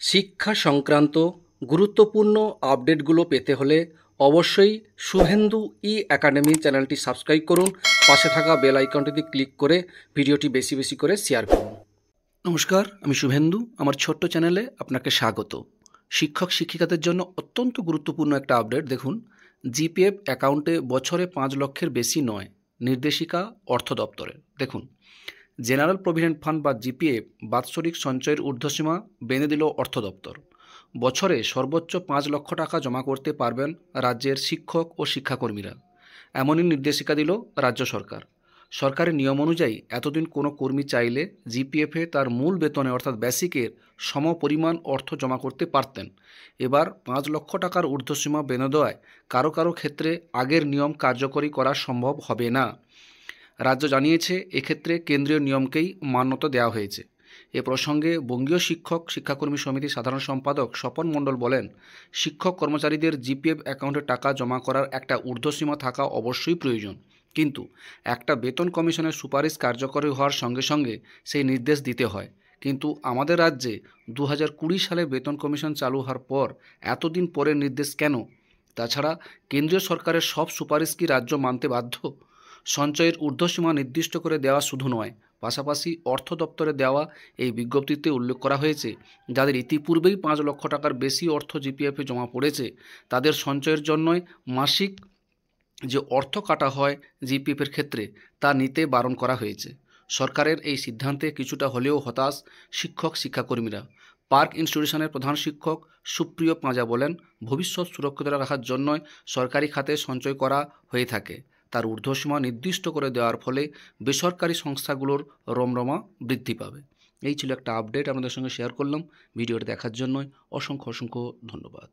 শিক্ষা সংক্রান্ত গুরুত্বপূর্ণ আপডেটগুলো পেতে হলে অবশ্যই শুভেন্দু একাডেমি চ্যানেলটি সাবস্ক্রাইব করুন। পাশে থাকা বেল আইকনটিতে ক্লিক করে ভিডিওটি বেশি বেশি করে শেয়ার করুন। নমস্কার, আমি শুভেন্দু। আমার ছোট্ট চ্যানেলে আপনাকে স্বাগত। শিক্ষক শিক্ষিকাদের জন্য অত্যন্ত গুরুত্বপূর্ণ একটা আপডেট। দেখুন, জিপিএফ অ্যাকাউন্টে বছরে 5 লক্ষের বেশি নয়, নির্দেশিকা অর্থ দপ্তরের। দেখুন, জেনারেল প্রভিডেন্ট ফান্ড বা জিপিএফ বাৎসরিক সঞ্চয়ের ঊর্ধ্বসীমা বেঁধে দিল অর্থ দপ্তর। বছরে সর্বোচ্চ 5 লক্ষ টাকা জমা করতে পারবেন রাজ্যের শিক্ষক ও শিক্ষাকর্মীরা, এমনই নির্দেশিকা দিল রাজ্য সরকার। সরকারের নিয়ম অনুযায়ী এতদিন কোনো কর্মী চাইলে জিপিএফে তার মূল বেতনে অর্থাৎ বেসিকের সমপরিমাণ অর্থ জমা করতে পারতেন। এবার 5 লক্ষ টাকার ঊর্ধ্বসীমা বেঁধে দেওয়ায় কারো কারো ক্ষেত্রে আগের নিয়ম কার্যকরী করা সম্ভব হবে না। রাজ্য জানিয়েছে, এক্ষেত্রে কেন্দ্রীয় নিয়মকেই মান্যতা দেওয়া হয়েছে। এ প্রসঙ্গে বঙ্গীয় শিক্ষক শিক্ষাকর্মী সমিতির সাধারণ সম্পাদক স্বপন মণ্ডল বলেন, শিক্ষক কর্মচারীদের জিপিএফ অ্যাকাউন্টে টাকা জমা করার একটা ঊর্ধ্বসীমা থাকা অবশ্যই প্রয়োজন, কিন্তু একটা বেতন কমিশনের সুপারিশ কার্যকরী হওয়ার সঙ্গে সঙ্গে সেই নির্দেশ দিতে হয়। কিন্তু আমাদের রাজ্যে 2020 সালে বেতন কমিশন চালু হওয়ার পর এতদিন পরে নির্দেশ কেন? তাছাড়া কেন্দ্রীয় সরকারের সব সুপারিশ কি রাজ্য মানতে বাধ্য? সঞ্চয়ের ঊর্ধ্বসীমা নির্দিষ্ট করে দেওয়া শুধু নয়, পাশাপাশি অর্থ দপ্তরে দেওয়া এই বিজ্ঞপ্তিতে উল্লেখ করা হয়েছে, যাদের ইতিপূর্বেই 5 লক্ষ টাকার বেশি অর্থ জিপিএফে জমা পড়েছে, তাদের সঞ্চয়ের জন্যই মাসিক যে অর্থ কাটা হয় জিপিএফের ক্ষেত্রে, তা নিতে বারণ করা হয়েছে। সরকারের এই সিদ্ধান্তে কিছুটা হলেও হতাশ শিক্ষক শিক্ষাকর্মীরা। পার্ক ইনস্টিটিউশনের প্রধান শিক্ষক সুপ্রিয় পাঁজা বলেন, ভবিষ্যৎ সুরক্ষিত রাখার জন্যই সরকারি খাতে সঞ্চয় করা হয়ে থাকে। তার ঊর্ধ্বসীমা নির্দিষ্ট করে দেওয়ার ফলে বেসরকারি সংস্থাগুলোর রমরমা বৃদ্ধি পাবে। এই ছিল একটা আপডেট আপনাদের সঙ্গে শেয়ার করলাম। ভিডিওটি দেখার জন্যই অসংখ্য অসংখ্য ধন্যবাদ।